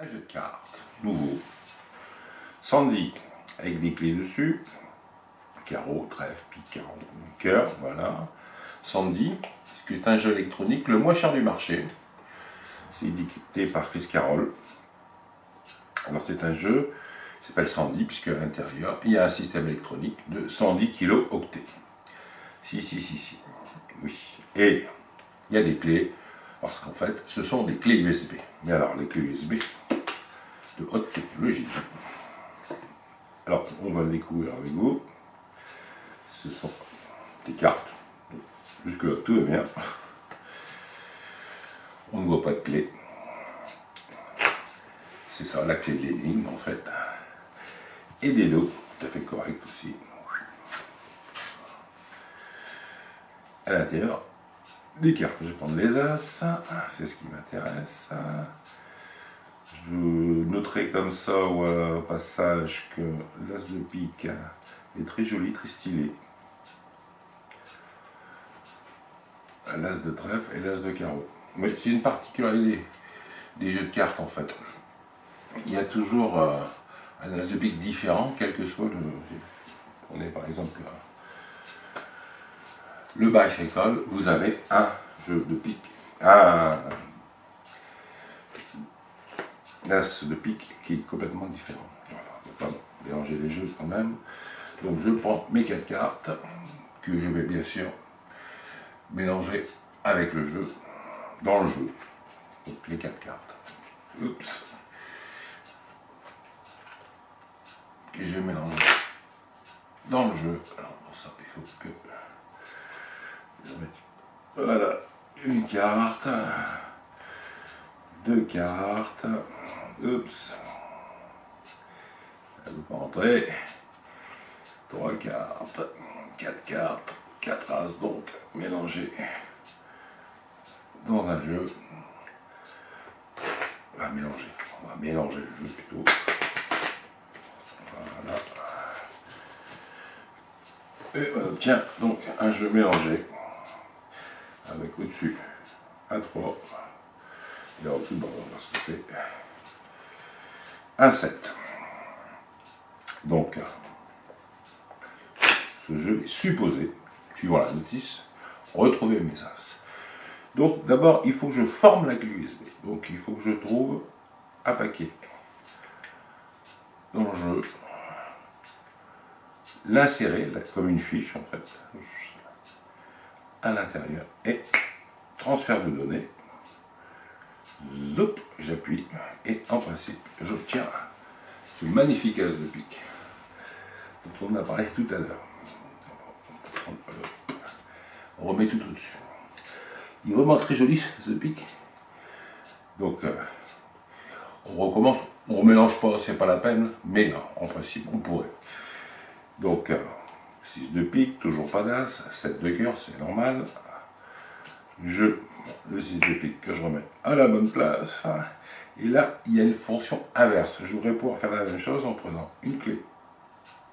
Un jeu de cartes, nouveau. Sandy, avec des clés dessus. Carreau, trèfle, pique, carreau, cœur, voilà. Sandy, c'est un jeu électronique le moins cher du marché. C'est édité par Chris Carroll. Alors c'est un jeu qui s'appelle Sandy, puisque à l'intérieur, il y a un système électronique de 110 kilo-octets. Si. Oui. Et il y a des clés, parce qu'en fait, ce sont des clés USB. Mais alors, les clés USB de haute technologie. Alors, on va le découvrir avec vous. Ce sont des cartes. Jusque-là, tout va bien. On ne voit pas de clé. C'est ça, la clé de l'énigme, en fait. Et des dos, tout à fait correct aussi. À l'intérieur, des cartes. Je vais prendre les As, c'est ce qui m'intéresse. Je noterai comme ça au passage que l'As de pique est très joli, très stylé. L'As de trèfle et l'As de carreau. Mais c'est une particularité des jeux de cartes en fait. Il y a toujours un As de pique différent, quel que soit le. On est par exemple le bas agricole, vous avez un jeu de pique, un As de pique qui est complètement différent. Enfin, on ne va pas mélanger les jeux quand même. Donc je prends mes 4 cartes que je vais bien sûr mélanger avec le jeu, dans le jeu. Donc les 4 cartes. Oups. Que je vais mélanger dans le jeu. Alors pour ça, il faut que je mette, voilà, une carte, 2 cartes. Oups. Elle ne veut pas rentrer. 3 cartes, 4 cartes, 4 As donc mélangées dans un jeu. On va mélanger le jeu plutôt. Voilà. Et on obtient donc un jeu mélangé avec au-dessus un 3 et en dessous, on va voir ce que c'est. Un 7. Donc, ce jeu est supposé, suivant la notice, retrouver mes As. Donc, d'abord, il faut que je forme la clé USB. Donc, il faut que je trouve un paquet dans le jeu, l'insérer comme une fiche en fait à l'intérieur et transfert de données. Zoup, j'appuie et en principe j'obtiens ce magnifique As de pique dont on a parlé tout à l'heure. On remet tout au-dessus. Il est vraiment très joli ce pique. Donc on recommence, on ne mélange pas, c'est pas la peine, mais non, en principe on pourrait. Donc 6 de pique, toujours pas d'As, 7 de cœur, c'est normal. Le 6 de pique que je remets à la bonne place. Et là, il y a une fonction inverse. Je voudrais pouvoir faire la même chose en prenant une clé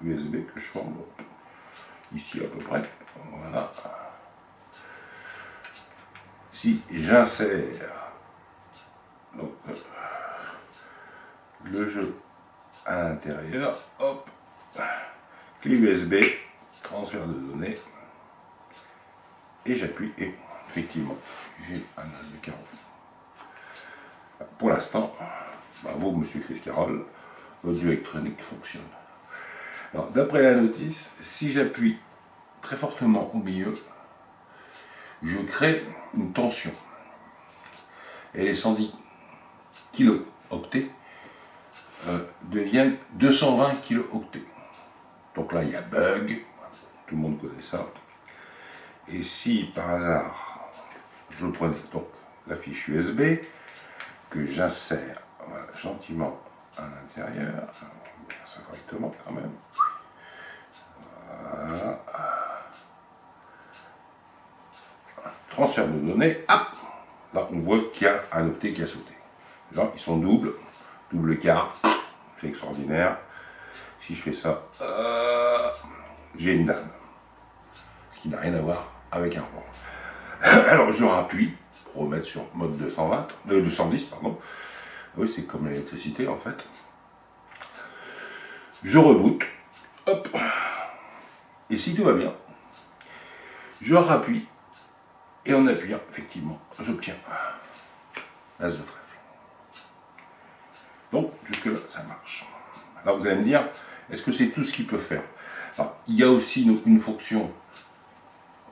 USB que je forme ici à peu près. Voilà. Si j'insère donc le jeu à l'intérieur, hop, clé USB, transfert de données, et j'appuie et effectivement j'ai un As de carreau. Pour l'instant, bravo monsieur Chris Carroll, votre jeu électronique fonctionne. Alors d'après la notice, si j'appuie très fortement au milieu, je crée une tension. Et les 110 kilo-octets deviennent 220 kilo-octets. Donc là, il y a bug, tout le monde connaît ça. Et si par hasard, je prenais donc la fiche USB, que j'insère voilà, gentiment à l'intérieur, bien ça correctement quand même. Voilà. Transfert de données, hop, là on voit qu'il y a un octet qui a sauté. Là, ils sont double carte, c'est extraordinaire. Si je fais ça, j'ai une dame, ce qui n'a rien à voir avec un roi. Alors je rappuie pour remettre sur mode 210, pardon. Oui, c'est comme l'électricité en fait. Je reboot, hop, et si tout va bien, je rappuie, et en appuyant, effectivement, j'obtiens l'as de trèfle. Donc, jusque-là, ça marche. Alors, vous allez me dire, est-ce que c'est tout ce qu'il peut faire? Alors, il y a aussi une fonction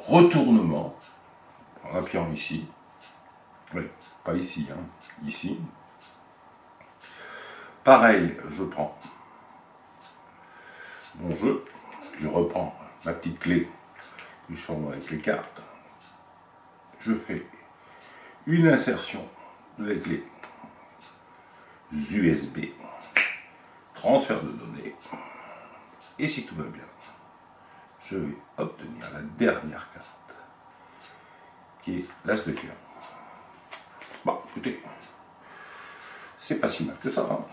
retournement, en appuyant ici. Oui, pas ici, hein, ici. Pareil, je prends mon jeu, je reprends ma petite clé que je forme avec les cartes, je fais une insertion de la clé USB, transfert de données, et si tout va bien, je vais obtenir la dernière carte, qui est l'as de cœur. Bon, écoutez, c'est pas si mal que ça, hein.